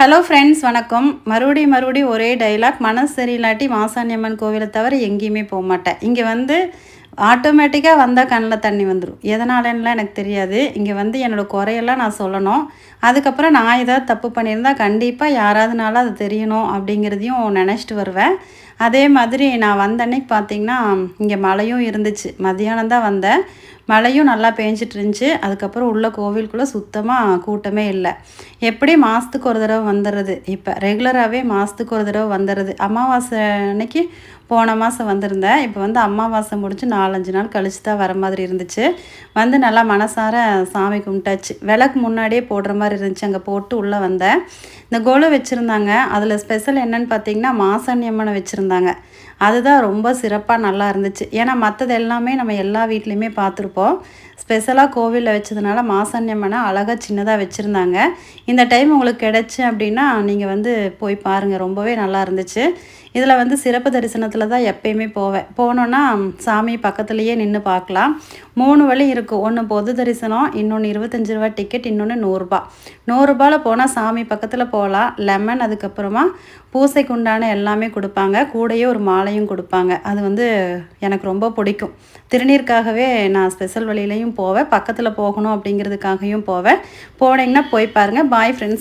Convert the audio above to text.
Hello friends, வணக்கம். மறுபடியும் ஒரே டயலாக். மனசு சரியில்லாட்டி மாசாணியம்மன் கோவிலை தவிர எங்கேயுமே போக மாட்டேன். இங்கே வந்து ஆட்டோமேட்டிக்காக வந்தால் கண்ணில் தண்ணி வந்துடும். எதனாலன்னுலாம் எனக்கு தெரியாது. இங்கே வந்து என்னோடய குறையெல்லாம் நான் சொல்லணும். அதுக்கப்புறம் நான் ஏதாவது தப்பு பண்ணியிருந்தா கண்டிப்பாக யாராவதுனால அது தெரியணும் அப்படிங்கிறதையும் நினச்சிட்டு வருவேன். அதே மாதிரி நான் வந்த அன்னைக்கு பார்த்திங்கன்னா, இங்கே மழையும் இருந்துச்சு. மதியானம் தான் வந்தேன். மழையும் நல்லா பேஞ்சிட்டு இருந்துச்சு. அதுக்கப்புறம் உள்ள கோவிலுக்குள்ளே சுத்தமாக கூட்டமே இல்லை. எப்படி மாதத்துக்கு ஒரு தடவை வந்துடுறது. இப்போ ரெகுலராகவே மாதத்துக்கு ஒரு தடவை வந்துடுறது. அமாவாசை அன்னைக்கு போன மாதம் வந்திருந்தேன். இப்போ வந்து அமாவாசை முடிஞ்சு 4, 5 நாள் கழிச்சு தான் வர மாதிரி இருந்துச்சு. வந்து நல்லா மனசார சாமி கும்பிட்டாச்சு. விளக்கு முன்னாடியே போடுற மாதிரி இருந்துச்சு. அங்கே போட்டு உள்ளே வந்தேன். இந்த கொலு வச்சுருந்தாங்க. அதில் ஸ்பெஷல் என்னன்னு பார்த்தீங்கன்னா, மாசாணி அம்மனை வச்சுருந்தாங்க. அதுதான் ரொம்ப சிறப்பாக நல்லா இருந்துச்சு. ஏன்னா மற்றது எல்லாமே நம்ம எல்லா வீட்லேயுமே பார்த்துருப்போம். ஸ்பெஷலாக கோவிலில் வச்சதுனால மாசாணி அம்மனை அழகாக சின்னதாக வச்சுருந்தாங்க. இந்த டைம் உங்களுக்கு கிடச்சி அப்படின்னா நீங்கள் வந்து போய் பாருங்கள். ரொம்பவே நல்லா இருந்துச்சு. இதில் வந்து சிறப்பு தரிசனத்தில் தான் எப்பயுமே போவேன். போனோன்னா சாமி பக்கத்துலேயே நின்று பார்க்கலாம். 3 வழி இருக்கும். ஒன்று பொது தரிசனம், இன்னொன்று ரூ. 25 டிக்கெட், இன்னொன்று ரூ. 100 போனால் சாமி பக்கத்தில் போகலாம். லெமன், அதுக்கப்புறமா பூசைக்கு உண்டான எல்லாமே கொடுப்பாங்க. கூடயே ஒரு மாலையும் கொடுப்பாங்க. அது வந்து எனக்கு ரொம்ப பிடிக்கும். திருநீருக்காகவே நான் ஸ்பெஷல் வழியிலையும் போவேன். பக்கத்தில் போகணும் அப்படிங்கிறதுக்காகவும் போவேன். போனீங்கன்னா போய் பாருங்கள். Bye friends.